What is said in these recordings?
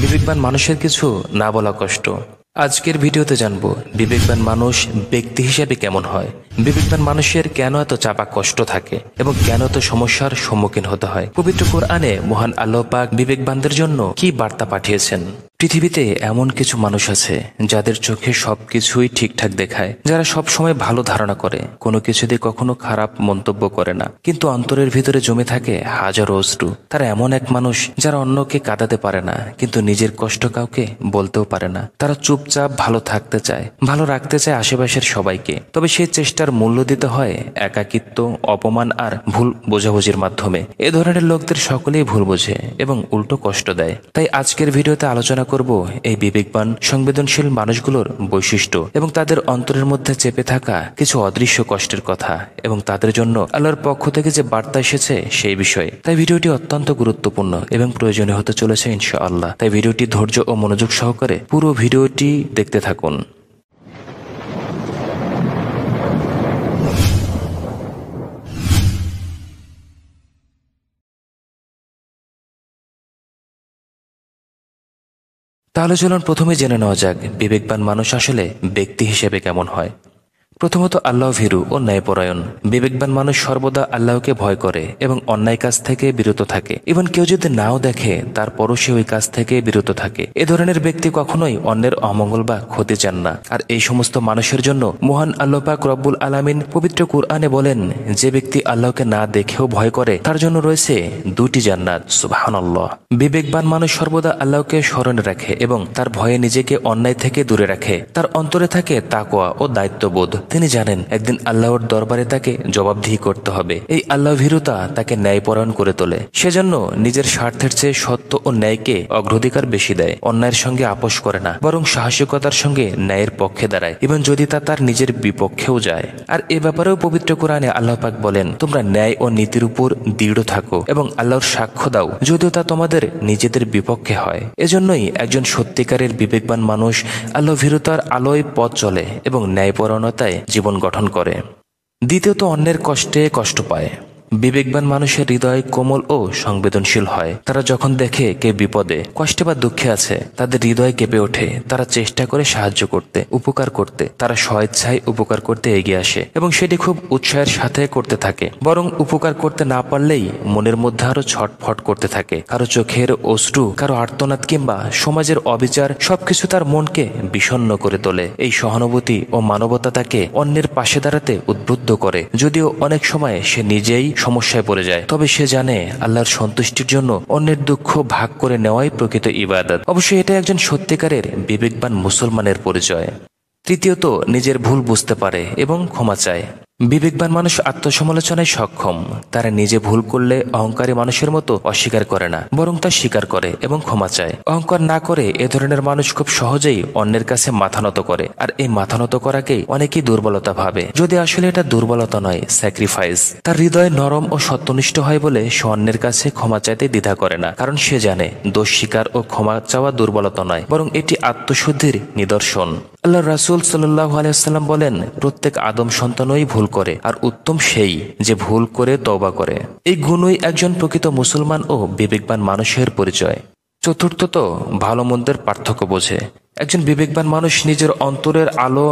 বিবেকবান মানুষের কিছু না বলা কষ্ট। আজকের ভিডিওতে জানবো বিবেকবান মানুষ ব্যক্তি হিসেবে কেমন হয়, বিবেকবান মানুষের কেন এত চাপা কষ্ট থাকে এবং কেন এত সমস্যার সম্মুখীন হতে হয়। পবিত্র কোরআনে মহান আল্লাহ পাক বিবেকবানদের জন্য কি বার্তা পাঠিয়েছেন। পৃথিবীতে এমন কিছু মানুষ আছে যাদের চোখে সবকিছুই ঠিকঠাক দেখায়, যারা সব সময় ভালো ধারণা করে, কোনো কিছুতে কখনো খারাপ মন্তব্য করে না, কিন্তু অন্তরের ভিতরে জমে থাকে হাজারো অশ্রু। তারা এমন এক মানুষ যারা অন্যকে কাঁদাতে পারে না, কিন্তু নিজের কষ্ট কাউকে বলতেও পারে না। তারা চুপচাপ ভালো থাকতে চায়, ভালো রাখতে চায় আশেপাশের সবাইকে, তবে সেই চেষ্টার মূল্য দিতে হয় একাকিত্ব, অপমান আর ভুল বোঝাবুঝির মাধ্যমে। এ ধরনের লোকদের সকলেই ভুল বোঝে এবং উল্টো কষ্ট দেয়। তাই আজকের ভিডিওতে আলোচনা করব এই বিবেকবান সংবেদনশীল মানুষগুলোর বৈশিষ্ট্য এবং তাদের অন্তরের মধ্যে চেপে থাকা কিছু অদৃশ্য কষ্টের কথা এবং তাদের জন্য আল্লাহর পক্ষ থেকে যে বার্তা এসেছে সেই বিষয়ে। তাই ভিডিওটি অত্যন্ত গুরুত্বপূর্ণ এবং প্রয়োজনীয় হতে চলেছে ইনশাআল্লাহ। তাই ভিডিওটি ধৈর্য ও মনোযোগ সহকারে পুরো ভিডিওটি দেখতে থাকুন। তাহলে চলুন প্রথমে জেনে নেওয়া যাক বিবেকবান মানুষ আসলে ব্যক্তি হিসেবে কেমন হয়। প্রথমত আল্লাহ ভীরু ও ন্যায়পরায়ণ। বিবেকবান মানুষ সর্বদা আল্লাহকে ভয় করে এবং অন্যায় কাজ থেকে বিরত থাকে। এবং কেউ যদি নাও দেখে তারপরও সে ওই কাজ থেকে বিরত থাকে। এ ধরনের ব্যক্তি কখনোই অন্যের অমঙ্গল বা ক্ষতি চান না। আর এই সমস্ত মানুষের জন্য মহান আল্লাহ পাক রব্বুল আলামিন পবিত্র কুরআনে বলেন, যে ব্যক্তি আল্লাহকে না দেখেও ভয় করে তার জন্য রয়েছে দুটি জান্নাত। সুবহানাল্লাহ। বিবেকবান মানুষ সর্বদা আল্লাহকে স্মরণে রাখে এবং তার ভয়ে নিজেকে অন্যায় থেকে দূরে রাখে। তার অন্তরে থাকে তাকওয়া ও দায়িত্ববোধ। তিনি জানেন একদিন আল্লাহর দরবারে তাকে জবাবদিহি করতে হবে। এই আল্লাহ ভীরুতা তাকে ন্যায়পরায়ণ করে তোলে। সেজন্য নিজের স্বার্থের চেয়ে সত্য ও ন্যায়কে অগ্রাধিকার বেশি দেয়। অন্যায়ের সঙ্গে আপোষ করে না, বরং সাহসিকতার সঙ্গে ন্যায়ের পক্ষে দাঁড়ায়, এবং যদি তা তার নিজের বিপক্ষেও যায়। আর এ ব্যাপারেও পবিত্র কোরআনে আল্লাহ পাক বলেন, তোমরা ন্যায় ও নীতির উপর দৃঢ় থাকো এবং আল্লাহর সাক্ষ্য দাও, যদিও তা তোমাদের নিজেদের বিপক্ষে হয়। এজন্যই একজন সত্যিকারের বিবেকবান মানুষ আল্লাহ ভীরুতার আলোয় পথ চলে এবং ন্যায়পরায়ণতায় জীবন গঠন করে। দ্বিতীয়ত, অন্যের কষ্টে কষ্ট পায়। বিবেকবান মানুষের হৃদয় কোমল ও সংবেদনশীল হয়। তারা যখন দেখে কে বিপদে, কষ্টে বা দুঃখে আছে, তাদের হৃদয় কেঁপে ওঠে। তারা চেষ্টা করে সাহায্য করতে, উপকার করতে। তারা স্বেচ্ছায় উপকার করতে এগিয়ে আসে এবং সেটি খুব উৎসাহের সাথে করতে থাকে। বরং উপকার করতে না পারলেই মনের মধ্যে আরো ছটফট করতে থাকে। কারো চোখের অশ্রু, কারো আর্তনাদ কিংবা সমাজের অবিচার সবকিছু তার মনকে বিষণ্ণ করে তোলে। এই সহানুভূতি ও মানবতা তাকে অন্যের পাশে দাঁড়াতে উদ্বুদ্ধ করে। যদিও অনেক সময় সে নিজেই সমস্যায় পড়ে যায়, তবে সে জানে আল্লাহর সন্তুষ্টির জন্য অন্যের দুঃখ ভাগ করে নেওয়াই প্রকৃত ইবাদত। অবশ্যই এটা একজন সত্যিকারের বিবেকবান মুসলমানের পরিচয়। তৃতীয়ত, নিজের ভুল বুঝতে পারে এবং ক্ষমা চায়। বিবেকবান মানুষ আত্মসমালোচনায় সক্ষম। তারা নিজে ভুল করলে অহংকারী মানুষের মতো অস্বীকার করে না, বরং তা স্বীকার করে এবং ক্ষমা চায়। অহংকার না করে এ ধরনের মানুষ খুব সহজেই অন্যের কাছে মাথা নত করে। আর এই মাথা নত করাকেই অনেকেই দুর্বলতা ভাবে, যদি আসলে এটা দুর্বলতা নয়, স্যাক্রিফাইস। তার হৃদয় নরম ও সত্যনিষ্ঠ হয় বলে সে অন্যের কাছে ক্ষমা চাইতে দ্বিধা করে না, কারণ সে জানে দোষ স্বীকার ও ক্ষমা চাওয়া দুর্বলতা নয়, বরং এটি আত্মশুদ্ধির নিদর্শন। আল্লাহ রাসূল সাল্লাল্লাহু আলাইহি ওয়াসাল্লাম বলেন, প্রত্যেক আদম সন্তানই ভুল করে, আর উত্তম সেই যে ভুল করে তওবা করে। এই গুণই একজন প্রকৃত মুসলমান ও বিবেকবান মানুষের পরিচয়। চতুর্থত, ভালো মন্দের পার্থক্য বোঝে। একজন বিবেকবান মানুষ নিজের অন্তরের আলো,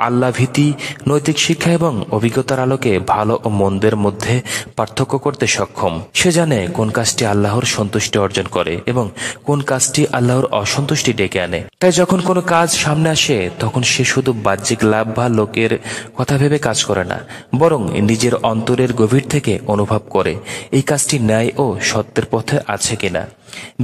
আল্লাহ ভীতি, নৈতিক শিক্ষা এবং অভিজ্ঞতার আলোকে ভালো ও মন্দের মধ্যে পার্থক্য করতে সক্ষম। সে জানে কোন কাজটি আল্লাহর সন্তুষ্টি অর্জন করে এবং কোন কাজটি আল্লাহর অসন্তুষ্টি ডেকে আনে। তাই যখন কোনো কাজ সামনে আসে তখন সে শুধু বাহ্যিক লাভ বা লোকের কথা ভেবে কাজ করে না, বরং নিজের অন্তরের গভীর থেকে অনুভব করে এই কাজটি ন্যায় ও সত্যের পথে আছে কিনা।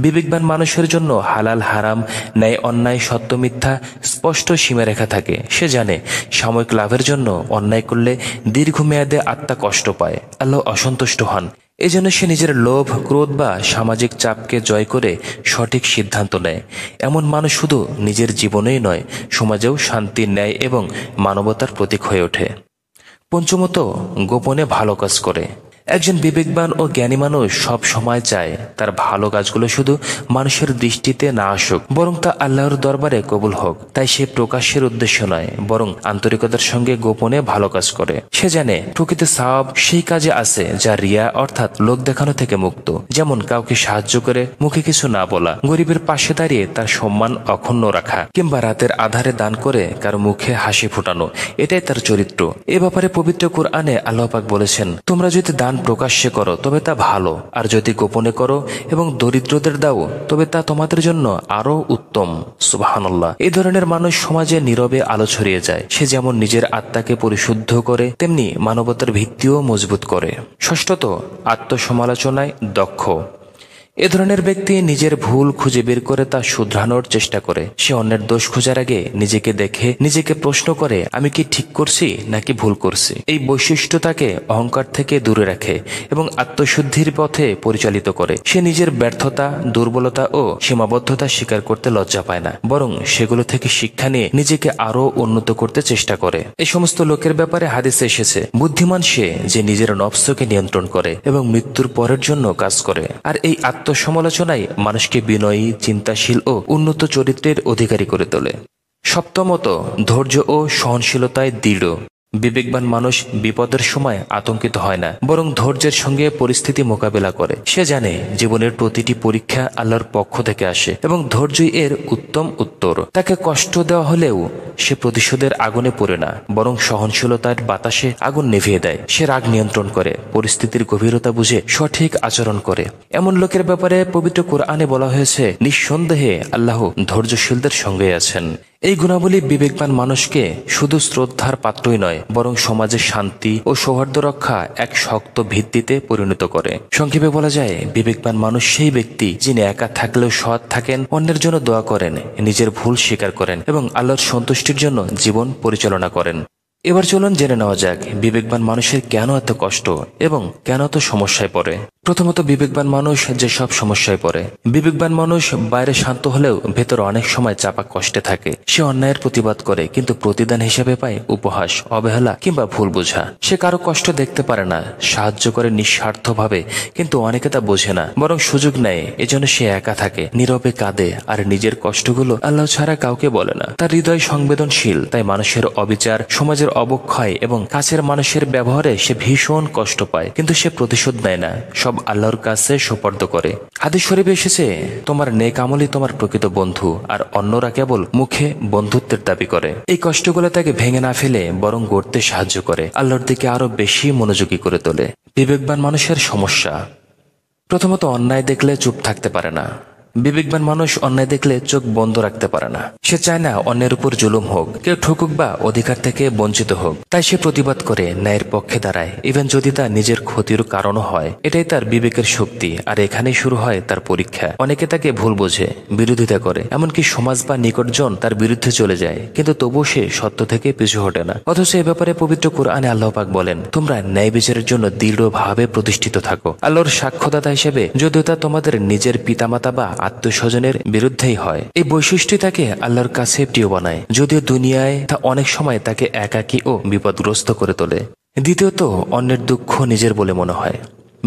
বিবেকবান মানুষের জন্য হালাল হারাম, ন্যায় অন্যায়, সত্য মিথ্যা স্পষ্ট সীমারেখা থাকে। সে জানে সাময়িক লাভের জন্য অন্যায় করলে দীর্ঘমেয়াদে আত্মা কষ্ট পায়, আল্লাহ অসন্তুষ্ট হন। এজন্য সে নিজের লোভ, ক্রোধ বা সামাজিক চাপকে জয় করে সঠিক সিদ্ধান্ত নেয়। এমন মানুষ শুধু নিজের জীবনেই নয়, সমাজেও শান্তি, ন্যায় এবং মানবতার প্রতীক হয়ে ওঠে। পঞ্চমত, গোপনে ভালো কাজ করে। একজন বিবেকবান ও জ্ঞানী মানুষ সব সময় চায় তার ভালো কাজগুলো শুধু মানুষের দৃষ্টিতে না আসুক, বরং তা আল্লাহর দরবারে কবুল হোক। তাই সে প্রকাশ্যের উদ্দেশ্য নয়, বরং আন্তরিকতার সঙ্গে গোপনে ভালো কাজ করে। সে জানে প্রকৃত সওয়াব সেই কাজে আছে যা রিয়া অর্থাৎ লোক দেখানো থেকে মুক্ত। যেমন কাউকে সাহায্য করে মুখে কিছু না বলা, গরিবের পাশে দাঁড়িয়ে তার সম্মান অক্ষুণ্ণ রাখা, কিংবা রাতের আধারে দান করে কারো মুখে হাসি ফোটানো, এটাই তার চরিত্র। এ ব্যাপারে পবিত্র কুরআনে আল্লাহ পাক বলেছেন, তোমরা যদি দান প্রকাশ্যে করো তবে তা ভালো, আর যদি গোপনে করো এবং দরিদ্রদের দাও তবে তা তোমাদের জন্য আরো উত্তম। সুবহানাল্লাহ। এই ধরনের মানুষ সমাজে নীরবে আলো ছড়িয়ে যায়। সে যেমন নিজের আত্মাকে পরিশুদ্ধ করে, তেমনি মানবতার ভিত্তিও মজবুত করে। ষষ্ঠত, আত্মসমালোচনায় দক্ষ। এ ধরনের ব্যক্তি নিজের ভুল খুঁজে বের করে তা শুধরানোর চেষ্টা করে। সে অন্যের দোষ খোঁজার আগে নিজেকে দেখে নিজেকে প্রশ্ন করে, আমি কি ঠিক করছি নাকি ভুল করছি। এই বৈশিষ্ট্য তাকে অহংকার থেকে দূরে রাখে এবং আত্মশুদ্ধির পথে পরিচালিত করে। সে নিজের ব্যর্থতা, দুর্বলতা ও সীমাবদ্ধতা স্বীকার করতে লজ্জা পায় না, বরং সেগুলো থেকে শিক্ষা নিয়ে নিজেকে আরো উন্নত করতে চেষ্টা করে। এই সমস্ত লোকের ব্যাপারে হাদিসে এসেছে, বুদ্ধিমান সে যে নিজের নফসকে নিয়ন্ত্রণ করে এবং মৃত্যুর পরের জন্য কাজ করে। আর এই আত্মসমালোচনায় মানুষকে বিনয়ী, চিন্তাশীল ও উন্নত চরিত্রের অধিকারী করে তোলে। সপ্তমত, ধৈর্য ও সহনশীলতায় দৃঢ়। বিবেকবান মানুষ বিপদের সময় আতঙ্কিত হয় না, বরং ধৈর্যের সঙ্গে পরিস্থিতি মোকাবেলা করে। সে জানে জীবনের প্রতিটি পরীক্ষা আল্লাহর পক্ষ থেকে আসে এবং ধৈর্যই এর উত্তম উত্তর। তাকে কষ্ট দেওয়া হলেও সে প্রতিশোধের আগুনে পড়ে না, বরং সহনশীলতার বাতাসে আগুন নিভিয়ে দেয়। সে রাগ নিয়ন্ত্রণ করে, পরিস্থিতির গভীরতা বুঝে সঠিক আচরণ করে। এমন লোকের ব্যাপারে পবিত্র কোরআনে বলা হয়েছে, নিঃসন্দেহে আল্লাহ ধৈর্যশীলদের সঙ্গে আছেন। এই গুণাবলী বিবেকবান মানুষকে শুধু শ্রদ্ধার পাত্রই নয়, বরং সমাজের শান্তি ও সৌহার্দ্য রক্ষা এক শক্ত ভিত্তিতে পরিণত করে। সংক্ষেপে বলা যায়, বিবেকবান মানুষ সেই ব্যক্তি যিনি একা থাকলেও সৎ থাকেন, অন্যের জন্য দোয়া করেন, নিজের ভুল স্বীকার করেন এবং আল্লাহর সন্তুষ্টির জন্য জীবন পরিচালনা করেন। এবার চলুন জেনে নেওয়া যাক বিবেকবান মানুষের কেন এত কষ্ট এবং কেন এত সমস্যায় পড়ে। প্রথমত, বিবেকবান মানুষ যে সব সমস্যায় পড়ে। বিবেকবান মানুষ বাইরে শান্ত হলেও ভেতর অনেক সময় চাপা কষ্টে থাকে। সে অন্যায়ের প্রতিবাদ করে, কিন্তু প্রতিদান হিসেবে পায় উপহাস, অবহেলা কিংবা ভুল বোঝা। সে কারো কষ্ট দেখতে পারে না, সাহায্য করে নিঃস্বার্থভাবে, কিন্তু অনেকে তা বোঝে না, বরং সুযোগ নেয়। এজন্য সে একা থাকে, নীরবে কাঁদে আর নিজের কষ্টগুলো আল্লাহ ছাড়া কাউকে বলে না। তার হৃদয় সংবেদনশীল, তাই মানুষের অবিচার, সমাজের অবক্ষয় এবং কাছের মানুষের ব্যবহারে সে ভীষণ কষ্ট পায়, কিন্তু সে প্রতিশোধ নেয় না, সব আল্লাহর কাছে সুপর্দ করে। হাদিস শরীফে এসেছে, তোমার নেক আমলই তোমার প্রকৃত বন্ধু, আর অন্যরা কেবল মুখে বন্ধুত্বের দাবি করে। এই কষ্টগুলো তাকে ভেঙে না ফেলে বরং গড়তে সাহায্য করে, আল্লাহর দিকে আরো বেশি মনোযোগী করে তোলে। বিবেকবান মানুষের সমস্যা। প্রথমত, অন্যায় দেখলে চুপ থাকতে পারে না। বিবেকবান মানুষ অন্যায় দেখলে চোখ বন্ধ রাখতে পারে না। সে চায় না অন্যের উপর জুলুম হোক, কেউ ঠকুক বা অধিকার থেকে বঞ্চিত হোক। তাই সে প্রতিবাদ করে, ন্যায়ের পক্ষে দাঁড়ায়, ইভেন যদি তা নিজের ক্ষতির কারণও হয়। এটাই তার বিবেকের শক্তি, আর এখানেই শুরু হয় তার পরীক্ষা। অনেকে তাকে ভুল বোঝে, বিরোধিতা করে, এমনকি সমাজ বা নিকটজন তার বিরুদ্ধে চলে যায়, কিন্তু তবুও সে সত্য থেকে পিছু হটে না। অথচ এ ব্যাপারে পবিত্র কোরআনে আল্লাহ পাক বলেন, তোমরা ন্যায় বিচারের জন্য দৃঢ়ভাবে প্রতিষ্ঠিত থাকো। আল্লাহর সাক্ষ্যদাতা হিসেবে, যদিও তা তোমাদের নিজের পিতামাতা বা আত্মস্বজনের বিরুদ্ধেই হয়। এই বৈশিষ্ট্যই তাকে আল্লাহর কাছে প্রিয় বানায়, যদিও দুনিয়ায় তা অনেক সময় তাকে একাকী ও বিপদগ্রস্ত করে তোলে। দ্বিতীয়ত, অন্যের দুঃখ নিজের বলে মনে হয়।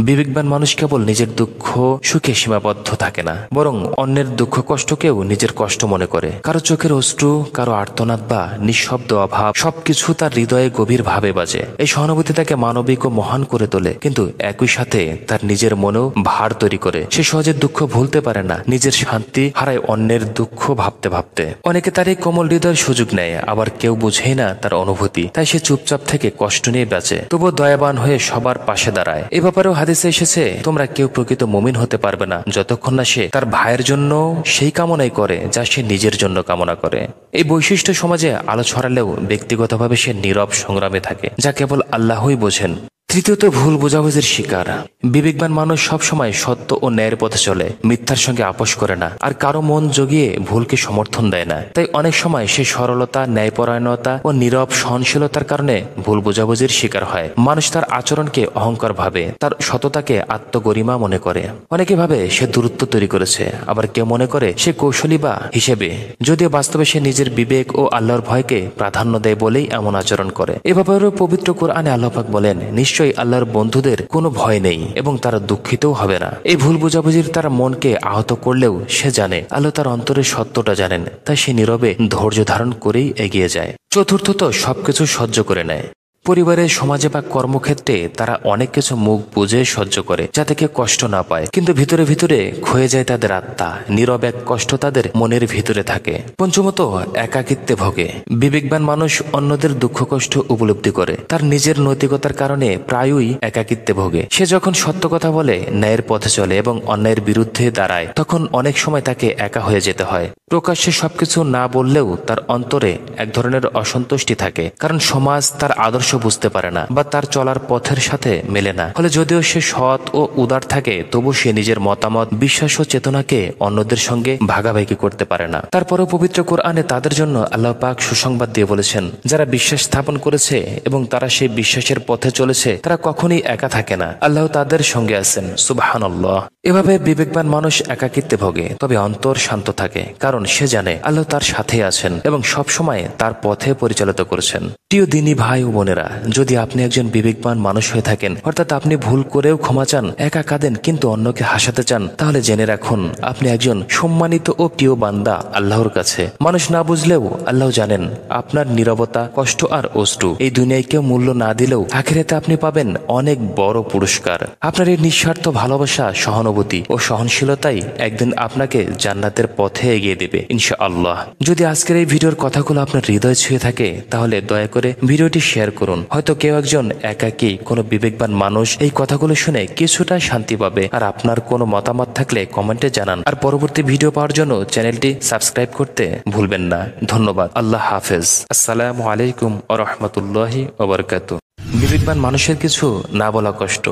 বিবেকবান মানুষ কেবল নিজের দুঃখ সুখে সীমাবদ্ধ থাকে না, বরং অন্যের দুঃখ কষ্টকেও নিজের কষ্ট মনে করে। কারো চোখের অশ্রু, কারো আর্তনাদ বা নিঃশব্দ অভাব, সবকিছু তার হৃদয়ে গভীর ভাবে বাজে। এই সহানুভূতি তাকে মানবিক ও মহান করে তোলে, কিন্তু একই সাথে তার নিজের মনেও ভার তৈরি করে। সে সহজে দুঃখ ভুলতে পারে না, নিজের শান্তি হারায় অন্যের দুঃখ ভাবতে ভাবতে। অনেকে তার এই কোমল হৃদয়ের সুযোগ নেয়, আবার কেউ বুঝেই না তার অনুভূতি, তাই সে চুপচাপ থেকে কষ্ট নিয়ে বাঁচে, তবুও দয়াবান হয়ে সবার পাশে দাঁড়ায়। এ ব্যাপারেও হাদিসে এসেছে, তোমরা কেউ প্রকৃত মুমিন হতে পারবে না যতক্ষণ না সে তার ভাইয়ের জন্য সেই কামনাই করে যা সে নিজের জন্য কামনা করে। এই বৈশিষ্ট্য সমাজে আলো ছড়ালেও ব্যক্তিগতভাবে সে নীরব সংগ্রামে থাকে, যা কেবল আল্লাহই বোঝেন। তৃতীয়ত, ভুল বোঝাবুঝির শিকার। বিবেকবান মানুষ সবসময় সত্য ও ন্যায়ের পথে চলে, মিথ্যার সঙ্গে আপোষ করে না, আর কারো মন জগিয়ে ভুলকে সমর্থন দেয় না। তাই অনেক সময় সে সরলতা, ন্যায়পরায়ণতা ও নীরব সহনশীলতার কারণে ভুল বোঝাবুঝির শিকার হয়। মানুষ তার আচরণকে অহংকার ভাবে, তার সততাকে আত্মগরিমা মনে করে। অনেকে ভাবে সে দূরত্ব তৈরি করেছে, আবার কেউ মনে করে সে কৌশলী বা হিসেবে, যদিও বাস্তবে সে নিজের বিবেক ও আল্লাহর ভয়কে প্রাধান্য দেয় বলেই এমন আচরণ করে। এ ব্যাপারেও পবিত্র কোরআনে আল্লাহ পাক বলেন, নিশ্চয় নিশ্চয়ই আল্লাহর বন্ধুদের কোনো ভয় নেই এবং তারা দুঃখিতও হবে না। এই ভুল বোঝাবুঝির তার মনকে আহত করলেও সে জানে আল্লাহ তার অন্তরের সত্যটা জানেন, তাই সে নীরবে ধৈর্য ধারণ করেই এগিয়ে যায়। চতুর্থত, সবকিছু সহ্য করে নেয়। পরিবারে, সমাজে বা কর্মক্ষেত্রে তারা অনেক কিছু মুখ বুঝে সহ্য করে যাতে কেউ কষ্ট না পায়, কিন্তু ভিতরে ভিতরে ক্ষয়ে যায় তাদের আত্মা। নীরব এক কষ্ট তাদের মনের ভিতরে থাকে। পঞ্চমত, একাকিত্বে ভোগে। বিবেকবান মানুষ অন্যদের দুঃখ কষ্ট উপলব্ধি করে, তার নিজের নৈতিকতার কারণে প্রায়ই একাকিত্বে ভোগে। সে যখন সত্য কথা বলে, ন্যায়ের পথে চলে এবং অন্যায়ের বিরুদ্ধে দাঁড়ায়, তখন অনেক সময় তাকে একা হয়ে যেতে হয়। প্রকাশ্যে সবকিছু না বললেও তার অন্তরে এক ধরনের অসন্তুষ্টি থাকে, কারণ সমাজ তার আদর্শ বুঝতে পারে না বা তার চলার পথের সাথে মেলে না। ফলে যদিও সে সৎ ও উদার থাকে, তবু সে নিজের মতামত, বিশ্বাস ও চেতনাকে অন্যদের সঙ্গে ভাগাভাগি করতে পারে না। তারপরেও পবিত্র কোরআনে তাদের জন্য আল্লাহ পাক সুসংবাদ দিয়ে বলেছেন, যারা বিশ্বাস স্থাপন করেছে এবং তারা সেই বিশ্বাসের পথে চলেছে, তারা কখনোই একা থাকে না, আল্লাহ তাদের সঙ্গে আছেন। সুবহানাল্লাহ। এভাবে বিবেকবান মানুষ একাকিত্বে ভোগে, তবে অন্তর শান্ত থাকে, কারণ সে জানে আল্লাহ তার সাথে আছেন এবং সব সময় তার পথে পরিচালিত করেছেন। প্রিয় দিনী ভাই ও বোনেরা, যদি আপনি একজন বিবেকবান মানুষ হয়ে থাকেন, অর্থাৎ আপনি ভুল করেও ক্ষমা চান, একা কাঁদেন কিন্তু অন্যকে হাসাতে চান, তাহলে জেনে রাখুন আপনি একজন সম্মানিত ও প্রিয় বান্দা আল্লাহর কাছে। মানুষ না বুঝলেও আল্লাহ জানেন আপনার নীরবতা, কষ্ট আর অশ্রু এই দুনিয়ায় কেউ মূল্য না দিলেও আখিরাতে আপনি পাবেন অনেক বড় পুরস্কার। আপনার এই নিঃস্বার্থ ভালোবাসা, সহানুভূতি ও সহনশীলতাই একদিন আপনাকে জান্নাতের পথে এগিয়ে দেবে ইনশাআল্লাহ। যদি আজকের এই ভিডিওর কথাগুলো আপনার হৃদয় ছুঁয়ে থাকে, তাহলে দয়া করে ভিডিওটি শেয়ার করুন। হয়তো কেউ একজন একাকী কোনো বিবেকবান মানুষ এই কথাগুলো শুনে কিছুটা শান্তি পাবে। আর আপনার কোনো মতামত থাকলে কমেন্টে জানান। আর পরবর্তী ভিডিও পাওয়ার জন্য চ্যানেলটি সাবস্ক্রাইব করতে ভুলবেন না। ধন্যবাদ। আল্লাহ হাফেজ। আসসালামু আলাইকুম ওয়া রাহমাতুল্লাহি ওয়া বারাকাতুহু। বিবেকবান মানুষের কিছু না বলা কষ্ট।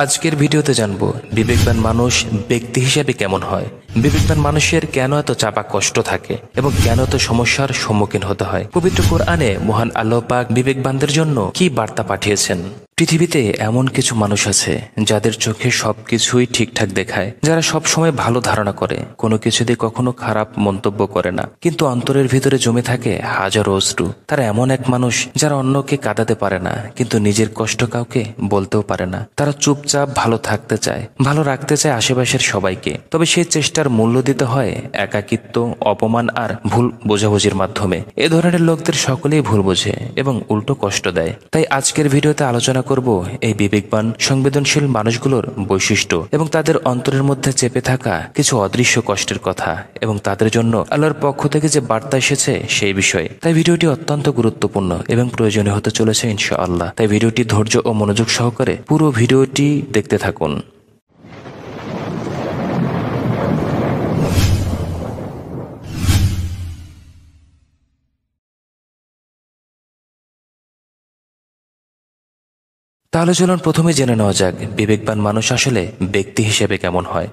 আজকের ভিডিওতে জানবো বিবেকবান মানুষ ব্যক্তি হিসেবে কেমন হয়, বিবেকবান মানুষের কেন এত চাপা কষ্ট থাকে এবং কেন এত সমস্যার সম্মুখীন হতে হয়। পবিত্র কোরআনে মহান আল্লাহ পাক বিবেকবানদের জন্য কি বার্তা পাঠিয়েছেন। পৃথিবীতে এমন কিছু মানুষ আছে যাদের চোখে সবকিছুই ঠিকঠাক দেখায়, যারা সব সময় ভালো ধারণা করে, কোনো কিছুতে কখনো খারাপ মন্তব্য করে না, কিন্তু অন্তরের ভিতরে জমে থাকে হাজারো অশ্রু। তারা এমন এক মানুষ যারা অন্যকে কাঁদাতে পারে না, কিন্তু নিজের কষ্ট কাউকে বলতেও পারে না। তারা চুপচাপ ভালো থাকতে চায়, ভালো রাখতে চায় আশেপাশের সবাইকে, তবে সেই চেষ্টার মূল্য দিতে হয় একাকিত্ব, অপমান আর ভুল বোঝাবুঝির মাধ্যমে। এ ধরনের লোকদের সকলেই ভুল বোঝে এবং উল্টো কষ্ট দেয়। তাই আজকের ভিডিওতে আলোচনা করব এই বিবেকবান সংবেদনশীল মানুষগুলোর বৈশিষ্ট্য এবং তাদের অন্তরের মধ্যে চেপে থাকা কিছু অদৃশ্য কষ্টের কথা এবং তাদের জন্য আল্লাহর পক্ষ থেকে যে বার্তা এসেছে সেই বিষয়ে। তাই ভিডিওটি অত্যন্ত গুরুত্বপূর্ণ এবং প্রয়োজনীয় হতে চলেছে ইনশাআল্লাহ। তাই ভিডিওটি ধৈর্য ও মনোযোগ সহকারে পুরো ভিডিওটি দেখতে থাকুন। তাহলে চলুন প্রথমে জেনে নেওয়া যাক বিবেকবান মানুষ আসলে ব্যক্তি হিসেবে কেমন হয়।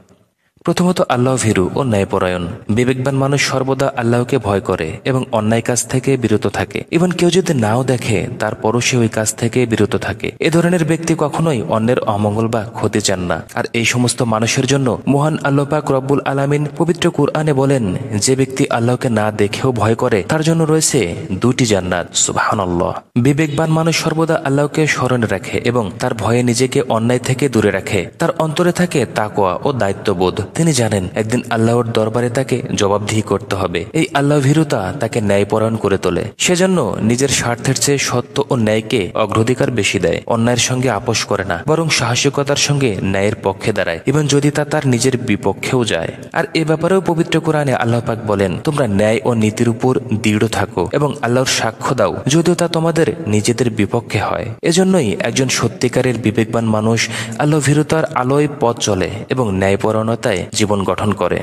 প্রথমত, আল্লাহ ভীরু ও ন্যায়পরায়ণ। বিবেকবান মানুষ সর্বদা আল্লাহকে ভয় করে এবং অন্যায় কাজ থেকে বিরত থাকে। এবং কেউ যদি নাও দেখে, তারপরও সে ওই কাজ থেকে বিরত থাকে। এ ধরনের ব্যক্তি কখনোই অন্যের অমঙ্গল বা ক্ষতি চান না। আর এই সমস্ত মানুষের জন্য মহান আল্লাহ পাক রব্বুল আলামিন পবিত্র কুরআনে বলেন, যে ব্যক্তি আল্লাহকে না দেখেও ভয় করে তার জন্য রয়েছে দুটি জান্নাত। সুবহানাল্লাহ। বিবেকবান মানুষ সর্বদা আল্লাহকে স্মরণে রাখে এবং তার ভয়ে নিজেকে অন্যায় থেকে দূরে রাখে। তার অন্তরে থাকে তাকওয়া ও দায়িত্ববোধ। তিনি জানেন একদিন আল্লাহর দরবারে তাকে জবাবদিহি করতে হবে। এই আল্লাহ ভীরুতা তাকে ন্যায়পরায়ণ করে তোলে। সেজন্য নিজের স্বার্থের চেয়ে সত্য ও ন্যায়কে অগ্রাধিকার বেশি দেয়। অন্যায়ের সঙ্গে আপোষ করে না, বরং সাহসিকতার সঙ্গে ন্যায়ের পক্ষে দাঁড়ায়, এবং যদি তা তার নিজের বিপক্ষেও যায়। আর এ ব্যাপারেও পবিত্র কোরআনে আল্লাহ পাক বলেন, তোমরা ন্যায় ও নীতির উপর দৃঢ় থাকো এবং আল্লাহর সাক্ষ্য দাও, যদিও তা তোমাদের নিজেদের বিপক্ষে হয়। এজন্যই একজন সত্যিকারের বিবেকবান মানুষ আল্লাহ ভীরুতার আলোয় পথ চলে এবং ন্যায়পরায়ণতায় জীবন গঠন করে।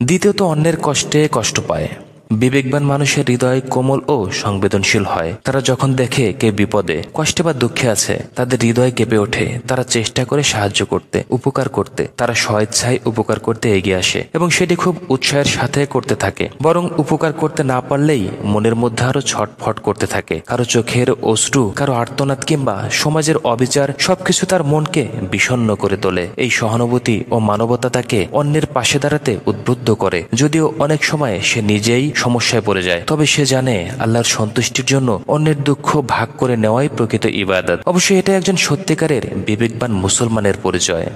দ্বিতীয়ত, অন্যের কষ্টে কষ্ট পায়। বিবেকবান মানুষের হৃদয় কোমল ও সংবেদনশীল হয়। তারা যখন দেখে কে বিপদে, কষ্টে বা দুঃখে আছে, তাদের হৃদয় কেঁপে ওঠে। তারা চেষ্টা করে সাহায্য করতে, উপকার করতে। তারা স্বেচ্ছায় উপকার করতে এগিয়ে আসে এবং সেটি খুব উৎসাহের সাথে করতে থাকে। বরং উপকার করতে না পারলেই মনের মধ্যে আরো ছটফট করতে থাকে। কারো চোখের অশ্রু, কারো আর্তনাদ কিংবা সমাজের অবিচার সবকিছু তার মনকে বিষণ্ণ করে তোলে। এই সহানুভূতি ও মানবতা তাকে অন্যের পাশে দাঁড়াতে উদ্বুদ্ধ করে, যদিও অনেক সময় সে নিজেই সমস্যায় পড়ে যায়, তবে সে জানে আল্লাহর সন্তুষ্টির জন্য অন্যের দুঃখ ভাগ করে নেওয়াই প্রকৃত ইবাদত। অবশ্যই এটা একজন সত্যিকারের বিবেকবান মুসলমানের পরিচয়।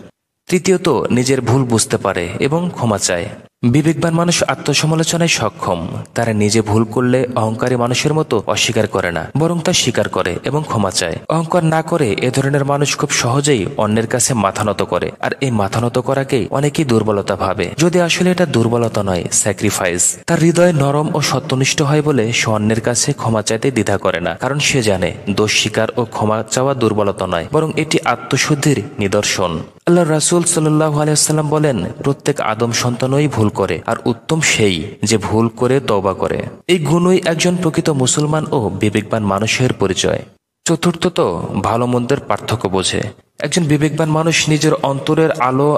তৃতীয়ত, নিজের ভুল বুঝতে পারে এবং ক্ষমা চায়। বিবেকবান মানুষ আত্মসমালোচনায় সক্ষম। তারা নিজে ভুল করলে অহংকারী মানুষের মতো অস্বীকার করে না, বরং তা স্বীকার করে এবং ক্ষমা চায়। অহংকার না করে এ ধরনের মানুষ খুব সহজেই অন্যের কাছে মাথা নত করে, আর এই মাথা নত করাকেই অনেকেই দুর্বলতা ভাবে, যদি আসলে এটা দুর্বলতা নয়, স্যাক্রিফাইস। তার হৃদয় নরম ও সত্যনিষ্ঠ হয় বলে সে অন্যের কাছে ক্ষমা চাইতে দ্বিধা করে না, কারণ সে জানে দোষ স্বীকার ও ক্ষমা চাওয়া দুর্বলতা নয়, বরং এটি আত্মশুদ্ধির নিদর্শন। আল্লাহ রাসূল সাল্লাল্লাহু আলাইহি ওয়াসাল্লাম বলেন, প্রত্যেক আদম সন্তানই ভুল করে, আর উত্তম সেই যে ভুল করে তওবা করে। এই গুণই একজন প্রকৃত মুসলমান ও বিবেকবান মানুষের পরিচয়। চতুর্থত, ভালো মন্দের পার্থক্য বোঝে। একজন বিবেকবান মানুষ নিজের অন্তরের আলো,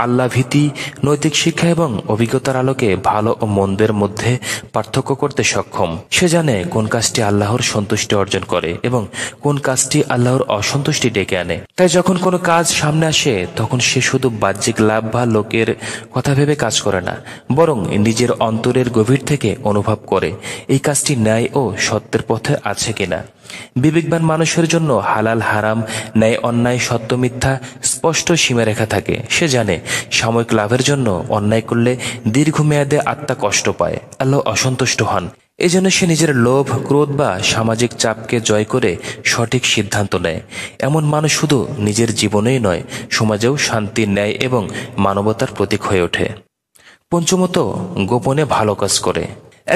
আল্লাহ ভীতি, নৈতিক শিক্ষা এবং অভিজ্ঞতার আলোকে ভালো ও মন্দের মধ্যে পার্থক্য করতে সক্ষম। সে জানে কোন কাজটি আল্লাহর সন্তুষ্টি অর্জন করে এবং কোন কাজটি আল্লাহর অসন্তুষ্টি ডেকে আনে। তাই যখন কোনো কাজ সামনে আসে তখন সে শুধু বাহ্যিক লাভ বা লোকের কথা ভেবে কাজ করে না, বরং নিজের অন্তরের গভীর থেকে অনুভব করে এই কাজটি ন্যায় ও সত্যের পথে আছে কিনা। বিবেকবান মানুষের জন্য হালাল হারাম, ন্যায় অন্যায়, সত্য মিথ্যা স্পষ্ট সীমারেখা থাকে। সে জানে সাময়িক লাভের জন্য অন্যায় করলে দীর্ঘমেয়াদে আত্মা কষ্ট পায়, আল্লাহ অসন্তুষ্ট হন। এজন্য সে নিজের লোভ, ক্রোধ বা সামাজিক চাপকে জয় করে সঠিক সিদ্ধান্ত নেয়। এমন মানুষ শুধু নিজের জীবনেই নয়, সমাজেও শান্তি, ন্যায় এবং মানবতার প্রতীক হয়ে ওঠে। পঞ্চমত, গোপনে ভালো কাজ করে।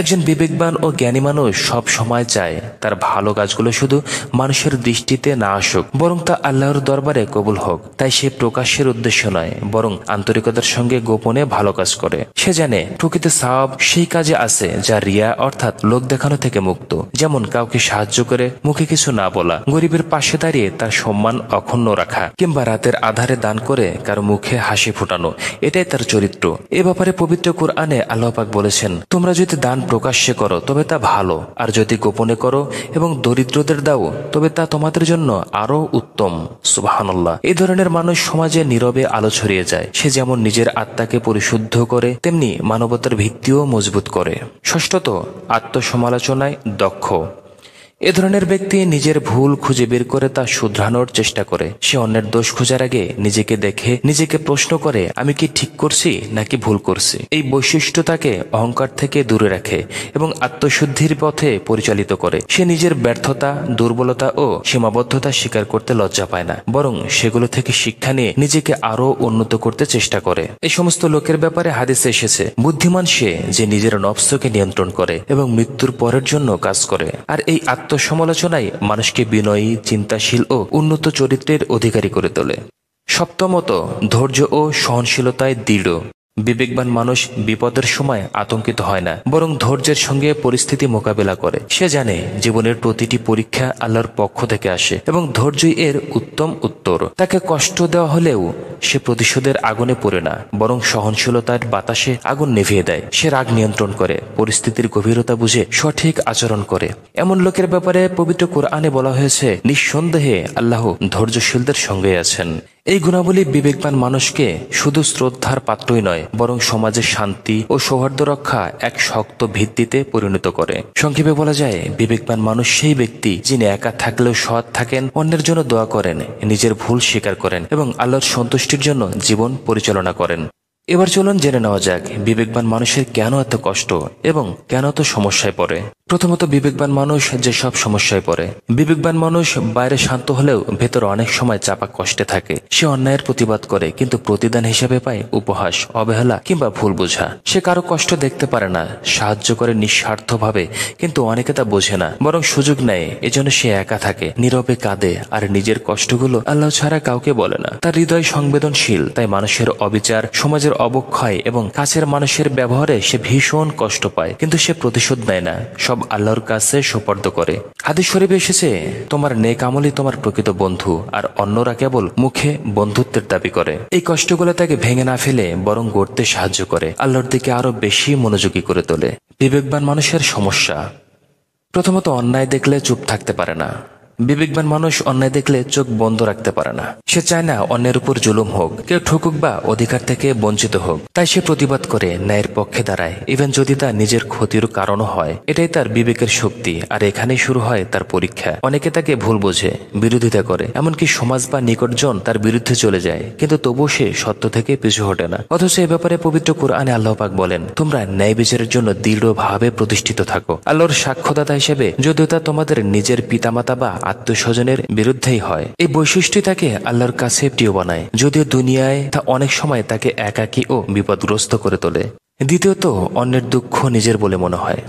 একজন বিবেকবান ও জ্ঞানী মানুষ সব সময় চায় তার ভালো কাজগুলো শুধু মানুষের দৃষ্টিতে না আসুক, বরং তা আল্লাহর দরবারে কবুল হোক। তাই সে প্রকাশের উদ্দেশ্য নয়, বরং আন্তরিকতার সঙ্গে গোপনে ভালো কাজ করে। সে জানে প্রকৃত সওয়াব সেই কাজে আছে যা রিয়া অর্থাৎ লোক দেখানো থেকে মুক্ত। যেমন কাউকে সাহায্য করে মুখে কিছু না বলা, গরিবের পাশে দাঁড়িয়ে তার সম্মান অক্ষুণ্ণ রাখা, কিংবা রাতের আধারে দান করে কারো মুখে হাসি ফোটানো, এটাই তার চরিত্র। এ ব্যাপারে পবিত্র কুরআনে আল্লাহ পাক বলেছেন, তোমরা যদি দান প্রকাশ্যে করো তবে তা ভালো, আর যদি গোপনে করো এবং দরিদ্রদের দাও তবে তা তোমাদের জন্য আরো উত্তম। সুবহানাল্লাহ। এই ধরনের মানুষ সমাজে নীরবে আলো ছড়িয়ে যায়। সে যেমন নিজের আত্মাকে পরিশুদ্ধ করে, তেমনি মানবতার ভিত্তিও মজবুত করে। ষষ্ঠত, আত্মসমালোচনায় দক্ষ। এ ধরনের ব্যক্তি নিজের ভুল খুঁজে বের করে তা শুধরানোর চেষ্টা করে। সে অন্যের দোষ খোঁজার আগে নিজেকে দেখে, নিজেকে প্রশ্ন করে, আমি কি ঠিক করছি নাকি ভুল করছি। এই বৈশিষ্ট্য তাকে অহংকার থেকে দূরে রাখে এবং আত্মশুদ্ধির পথে পরিচালিত করে। সে নিজের ব্যর্থতা, দুর্বলতা ও সীমাবদ্ধতা স্বীকার করতে লজ্জা পায় না, বরং সেগুলো থেকে শিক্ষা নিয়ে নিজেকে আরো উন্নত করতে চেষ্টা করে। এই সমস্ত লোকের ব্যাপারে হাদিসে এসেছে, বুদ্ধিমান সে যে নিজের নফসকে নিয়ন্ত্রণ করে এবং মৃত্যুর পরের জন্য কাজ করে। আর এই আত্মসমালোচনায় মানুষকে বিনয়ী, চিন্তাশীল ও উন্নত চরিত্রের অধিকারী করে তোলে। সপ্তমত, ধৈর্য ও সহনশীলতায় দৃঢ়। বিবেকবান মানুষ বিপদের সময় আতঙ্কিত হয় না, বরং ধৈর্যের সঙ্গে পরিস্থিতি মোকাবেলা করে। সে জানে জীবনের প্রতিটি পরীক্ষা আল্লাহর পক্ষ থেকে আসে এবং ধৈর্যই এর উত্তম উত্তর। তাকে কষ্ট দেওয়া হলেও সে প্রতিশোধের আগুনে পড়ে না, বরং সহনশীলতার বাতাসে আগুন নিভিয়ে দেয়। সে রাগ নিয়ন্ত্রণ করে, পরিস্থিতির গভীরতা বুঝে সঠিক আচরণ করে। এমন লোকের ব্যাপারে পবিত্র কোরআনে বলা হয়েছে, নিঃসন্দেহে আল্লাহ ধৈর্যশীলদের সঙ্গে আছেন। এই গুণাবলী বিবেকবান মানুষকে শুধু শ্রদ্ধার পাত্রই নয়, বরং সমাজের শান্তি ও সৌহার্দ্য রক্ষা এক শক্ত ভিত্তিতে পরিণত করে। সংক্ষেপে বলা যায়, বিবেকবান মানুষ সেই ব্যক্তি যিনি একা থাকলেও সৎ থাকেন, অন্যের জন্য দোয়া করেন, নিজের ভুল স্বীকার করেন এবং আল্লাহর সন্তুষ্টির জন্য জীবন পরিচালনা করেন। এবার চলুন জেনে নেওয়া যাক বিবেকবান মানুষের কেন এত কষ্ট এবং কেন এত সমস্যায় পড়ে। প্রথমত, বিবেকবান মানুষ যে সব সমস্যায় পড়ে। বিবেকবান মানুষ বাইরে শান্ত হলেও ভেতর অনেক সময় চাপা কষ্টে থাকে। সে অন্যায়ের প্রতিবাদ করে, কিন্তু প্রতিদান হিসেবে পায় উপহাস, অবহেলা কিংবা ভুল বোঝা। সে কারো কষ্ট দেখতে পারে না, সাহায্য করে নিঃস্বার্থভাবে, কিন্তু অনেকে তা বোঝে না, বরং সুযোগ নেয়। এজন্য সে একা থাকে, নীরবে কাঁদে আর নিজের কষ্টগুলো আল্লাহ ছাড়া কাউকে বলে না। তার হৃদয় সংবেদনশীল, তাই মানুষের অবিচার, সমাজের অবক্ষয় এবং কাছের মানুষের ব্যবহারে সে ভীষণ কষ্ট পায়, কিন্তু সে প্রতিশোধ নেয় না, সব আল্লাহর কাছে সুপর্দ করে। হাদিস শরীফে এসেছে, তোমার নেক আমলই তোমার প্রকৃত বন্ধু, আর অন্যরা কেবল মুখে বন্ধুত্বের দাবি করে। এই কষ্টগুলো তাকে ভেঙে না ফেলে বরং গড়তে সাহায্য করে, আল্লাহর দিকে আরো বেশি মনোযোগী করে তোলে। বিবেকবান মানুষের সমস্যা। প্রথমত, অন্যায় দেখলে চুপ থাকতে পারে না। বিবেকবান মানুষ অন্যায় দেখলে চোখ বন্ধ রাখতে পারে না। সে চায় না অন্যের উপর জুলুম হোক, কেউ ঠকুক বা অধিকার থেকে বঞ্চিত হোক। তাই সে প্রতিবাদ করে ন্যায়ের পক্ষে দাঁড়ায়, ইভেন যদি তা নিজের ক্ষতির কারণও হয়। এটাই তার বিবেকের শক্তি, আর এখানেই শুরু হয় তার পরীক্ষা। অনেকে তাকে ভুল বোঝে, বিরোধিতা করে, এমনকি সমাজ বা নিকটজন তার বিরুদ্ধে চলে যায়, কিন্তু তবুও সে সত্য থেকে পিছু হটে না। অথচ এ ব্যাপারে পবিত্র কোরআনে আল্লাহ পাক বলেন, তোমরা ন্যায় বিচারের জন্য দৃঢ়ভাবে প্রতিষ্ঠিত থাকো। আল্লাহর সাক্ষ্যদাতা হিসেবে যদিও তা তোমাদের নিজের পিতামাতা বা আত্মীয়স্বজনের বিরুদ্ধেই হয়। এই বৈশিষ্ট্য তাকে আল্লাহর কাছে প্রিয় বানায়, যদিও দুনিয়ায় তা অনেক সময় তাকে একাকী ও বিপদগ্রস্ত করে তোলে। দ্বিতীয়ত, অন্যের দুঃখ নিজের বলে মনে হয়।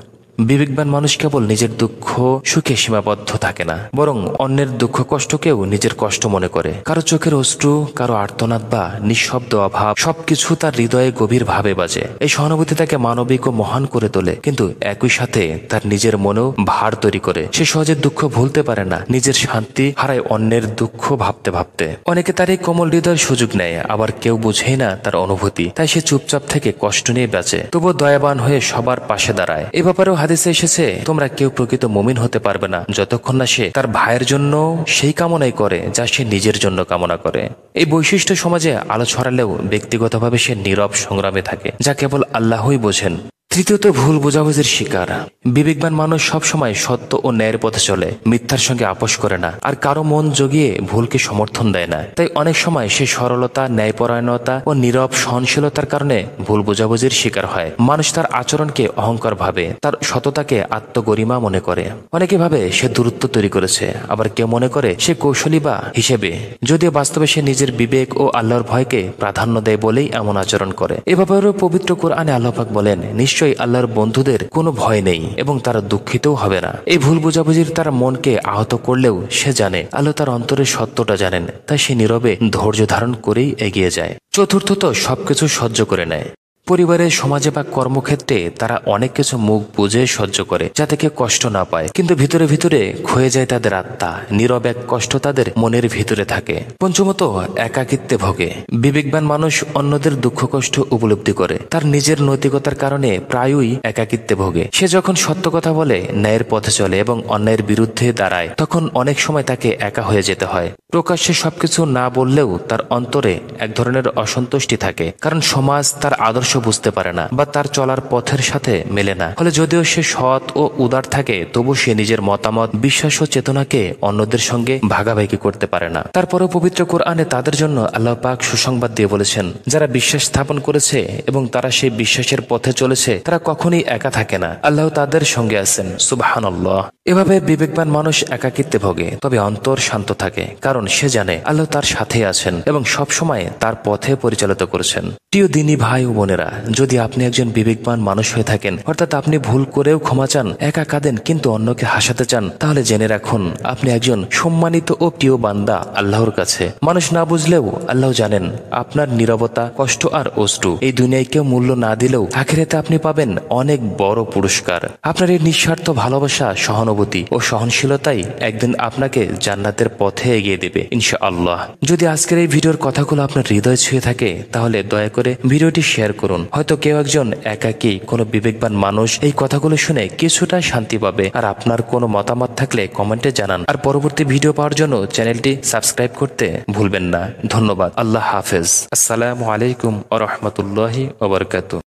বিবেকবান মানুষ কেবল নিজের দুঃখ সুখে সীমাবদ্ধ থাকে না, বরং অন্যের দুঃখ কষ্টকেও নিজের কষ্ট মনে করে। কারো চোখের অশ্রু, কারো আর্তনাদ বা নিঃশব্দ অভাব, সবকিছু তার হৃদয়ে গভীর ভাবে বাজে। এই সহানুভূতি তাকে মানবিক ও মহান করে তোলে, কিন্তু একই সাথে তার নিজের মনেও ভার তৈরি করে। সে সহজে দুঃখ ভুলতে পারে না, নিজের শান্তি হারায় অন্যের দুঃখ ভাবতে ভাবতে। অনেকে তার এই কোমল হৃদয়ের সুযোগ নেয়, আবার কেউ বুঝেই না তার অনুভূতি, তাই সে চুপচাপ থেকে কষ্ট নিয়ে বাঁচে, তবুও দয়াবান হয়ে সবার পাশে দাঁড়ায়। এ ব্যাপারেও হাদিসে এসেছে, তোমরা কেউ প্রকৃত মুমিন হতে পারবে না যতক্ষণ না সে তার ভাইয়ের জন্য সেই কামনাই করে যা সে নিজের জন্য কামনা করে। এই বৈশিষ্ট্য সমাজে আলো ছড়ালেও ব্যক্তিগতভাবে সে নীরব সংগ্রামে থাকে, যা কেবল আল্লাহই বোঝেন। তৃতীয়ত, ভুল বোঝাবুঝির শিকার। বিবেকবান মানুষ সবসময় সত্য ও ন্যায়ের পথে চলে, মিথ্যার সঙ্গে আপোষ করে না, আর কারো মন জগিয়ে ভুলকে সমর্থন দেয় না। তাই অনেক সময় সে সরলতা, ন্যায়পরায়ণতা ও নীরব সহনশীলতার কারণে ভুল বোঝাবুঝির শিকার হয়। মানুষ তার আচরণকে অহংকার ভাবে, তার সততাকে আত্মগরিমা মনে করে। অনেকে ভাবে সে দূরত্ব তৈরি করেছে, আবার কেউ মনে করে সে কৌশলী বা হিসেবে, যদিও বাস্তবে সে নিজের বিবেক ও আল্লাহর ভয়কে প্রাধান্য দেয় বলেই এমন আচরণ করে। এভাবেও পবিত্র কোরআনে আল্লাহ পাক বলেন, নিশ্চয়ই আল্লাহর বন্ধুদের কোনো ভয় নেই এবং তারা দুঃখিতও হবে না। এই ভুল বোঝাবুঝির তার মনকে আহত করলেও সে জানে আল্লাহ তার অন্তরের সত্যটা জানেন, তাই সে নীরবে ধৈর্য ধারণ করেই এগিয়ে যায়। চতুর্থত, সবকিছু সহ্য করে নেয়। পরিবারে, সমাজে বা কর্মক্ষেত্রে তারা অনেক কিছু মুখ বুঝে সহ্য করে, যাতে কেউ কষ্ট না পায়, কিন্তু ভিতরে ভিতরে ক্ষয়ে যায় তাদের আত্মা। নীরব এক কষ্ট তাদের মনের ভিতরে থাকে। পঞ্চমত, একাকিত্বে ভোগে। বিবেকবান মানুষ অন্যদের দুঃখ কষ্ট উপলব্ধি করে, তার নিজের নৈতিকতার কারণে প্রায়ই একাকিত্বে ভোগে। সে যখন সত্য কথা বলে, ন্যায়ের পথে চলে এবং অন্যায়ের বিরুদ্ধে দাঁড়ায়, তখন অনেক সময় তাকে একা হয়ে যেতে হয়। প্রকাশ্যে সবকিছু না বললেও তার অন্তরে এক ধরনের অসন্তুষ্টি থাকে, কারণ সমাজ তার আদর্শ বুঝতে পারে না বা তার চলার পথের সাথে মেলে না। ফলে যদিও সে সৎ ও উদার থাকে, তবু সে নিজের মতামত, বিশ্বাস ও চেতনাকে অন্যদের সঙ্গে ভাগাভাগি করতে পারে না। তারপরেও পবিত্র কোরআনে তাদের জন্য আল্লাহ পাক সুসংবাদ দিয়ে বলেছেন, যারা বিশ্বাস স্থাপন করেছে এবং তারা সেই বিশ্বাসের পথে চলেছে, তারা কখনোই একা থাকে না, আল্লাহ তাদের সঙ্গে আছেন। সুবহানাল্লাহ। এভাবে বিবেকবান মানুষ একাকিত্বে ভোগে, তবে অন্তর শান্ত থাকে, কারণ সে জানে আল্লাহ তার সাথে আছেন এবং সব সময় তার পথে পরিচালিত করেছেন। প্রিয় দিনী ভাই ও বোনেরা, যদি আপনি একজন বিবেকবান মানুষ হয়ে থাকেন, অর্থাৎ আপনি ভুল করেও ক্ষমা চান, একা কাঁদেন কিন্তু অন্যকে হাসাতে চান, তাহলে জেনে রাখুন আপনি একজন সম্মানিত ও প্রিয় বান্দা আল্লাহর কাছে। মানুষ না বুঝলেও আল্লাহ জানেন আপনার নীরবতা, কষ্ট আর অশ্রু এই দুনিয়ায় কেউ মূল্য না দিলেও আখিরাতে আপনি পাবেন অনেক বড় পুরস্কার। আপনার এই নিঃস্বার্থ ভালোবাসা, সহানুভূতি ও সহনশীলতাই একদিন আপনাকে জান্নাতের পথে এগিয়ে দেবে ইনশাআল্লাহ। যদি আজকের এই ভিডিওর কথাগুলো আপনার হৃদয় ছুঁয়ে থাকে, তাহলে দয়া করে ভিডিওটি শেয়ার করুন। হয়তো কেউ একজন একাকী কোনো বিবেকবান মানুষ এই কথাগুলো শুনে কিছুটা শান্তি পাবে। আর আপনার কোনো মতামত থাকলে কমেন্টে জানান। আর পরবর্তী ভিডিও পাওয়ার জন্য চ্যানেলটি সাবস্ক্রাইব করতে ভুলবেন না। ধন্যবাদ। আল্লাহ হাফেজ। আসসালামু আলাইকুম ওয়া রাহমাতুল্লাহি ওয়া বারাকাতুহু।